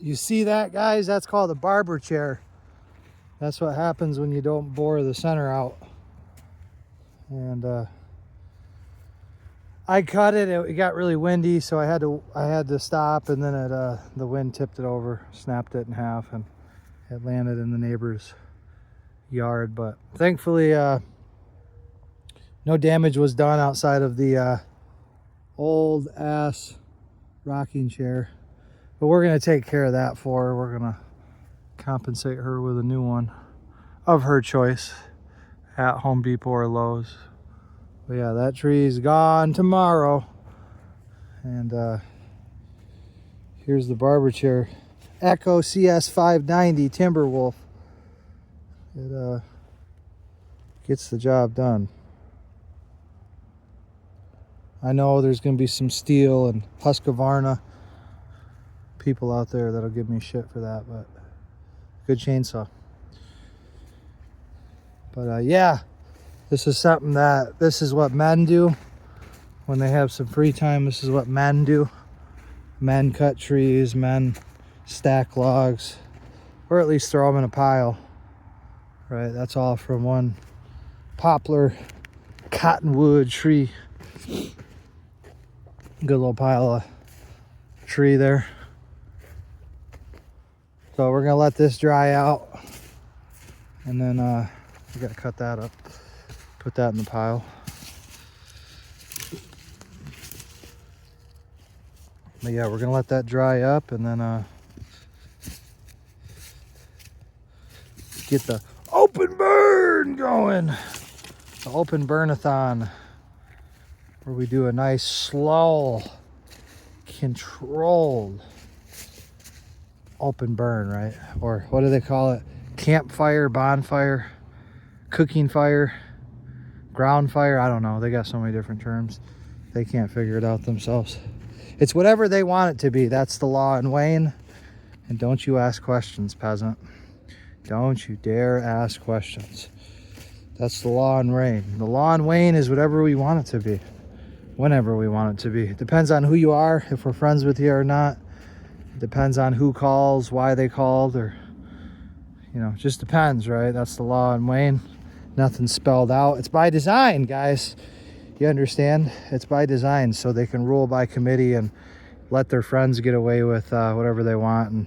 You see that, guys? That's called a barber chair. That's what happens when you don't bore the center out. And I cut it. It got really windy, so I had to stop, and then the wind tipped it over, snapped it in half, and it landed in the neighbor's yard. But thankfully, no damage was done outside of the old ass rocking chair. But we're gonna take care of that for her. We're gonna compensate her with a new one of her choice at Home Depot or Lowe's. But yeah, that tree's gone tomorrow. And here's the barber chair. Echo CS590 Timberwolf. It gets the job done. I know there's gonna be some steel and Husqvarna people out there that'll give me shit for that, but good chainsaw. But yeah, this is something this is what men do when they have some free time. This is what men do. Men cut trees, men stack logs, or at least throw them in a pile, right? That's all from one poplar cottonwood tree. Good little pile of tree there. So we're gonna let this dry out, and then we gotta cut that up, put that in the pile. But yeah, we're gonna let that dry up, and then get the open burn going. The open Burn-Ah-Thon, where we do a nice slow, controlled open burn, right? Or what do they call it? Campfire, bonfire, cooking fire, ground fire. I don't know. They got so many different terms. They can't figure it out themselves. It's whatever they want it to be. That's the law in Wayne. And don't you ask questions, peasant. Don't you dare ask questions. That's the law in Wayne. The law in Wayne is whatever we want it to be, whenever we want it to be. It depends on who you are, if we're friends with you or not. It depends on who calls, why they called, or, you know, just depends, right? That's the law in Wayne. Nothing's spelled out. It's by design, guys. You understand? It's by design, so they can rule by committee and let their friends get away with whatever they want and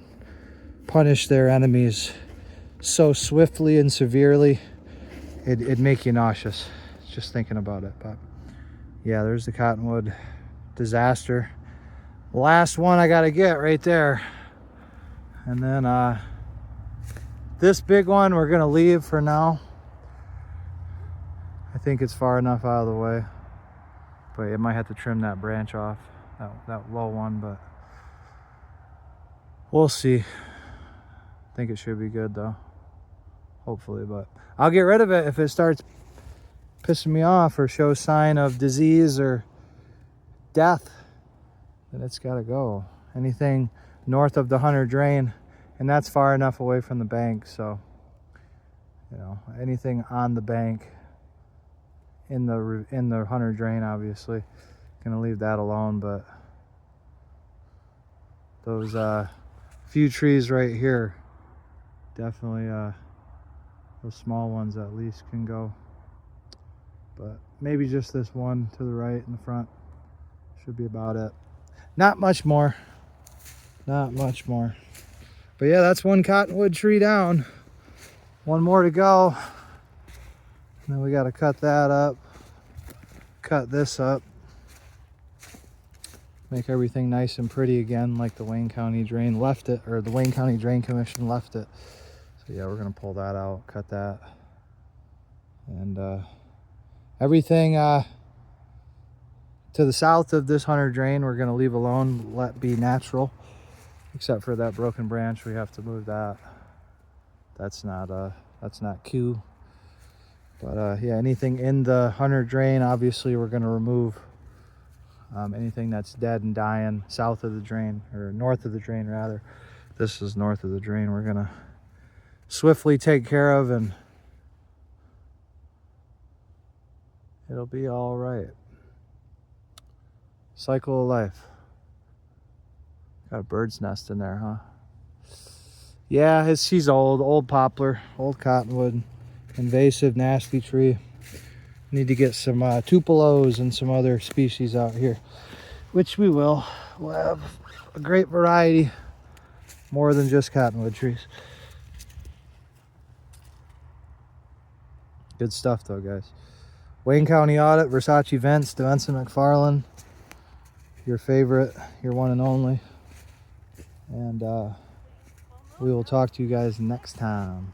punish their enemies so swiftly and severely. It'd make you nauseous just thinking about it. But yeah, there's the cottonwood disaster. Last one I gotta get right there. And then this big one we're gonna leave for now. I think it's far enough out of the way, but it might have to trim that branch off, that low one, but we'll see. I think it should be good though, hopefully. But I'll get rid of it if it starts pissing me off or shows sign of disease or death. Then it's got to go. Anything north of the Hunter Drain, and that's far enough away from the bank, so you know, anything on the bank in the Hunter Drain, obviously gonna leave that alone. But those few trees right here, definitely those small ones at least can go. But maybe just this one to the right in the front should be about it. Not much more. Not much more. But yeah, that's one cottonwood tree down. One more to go. And then we got to cut that up. Cut this up. Make everything nice and pretty again, like the Wayne County Drain left it, or the Wayne County Drain Commission left it. So yeah, we're going to pull that out, cut that. And everything to the south of this Hunter Drain we're going to leave alone, let be natural, except for that broken branch. We have to move that. That's not Q. But yeah, anything in the Hunter Drain, obviously we're going to remove. Anything that's dead and dying south of the drain, or north of the drain rather. This is north of the drain. We're going to swiftly take care of, and it'll be all right. Cycle of life. Got a bird's nest in there, huh? Yeah, she's old poplar, old cottonwood, invasive, nasty tree. Need to get some tupelos and some other species out here, which we will. We'll have a great variety, more than just cottonwood trees. Good stuff though, guys. Wayne County Audit, Versace Vents, Devenson McFarland, your favorite, your one and only. And we will talk to you guys next time.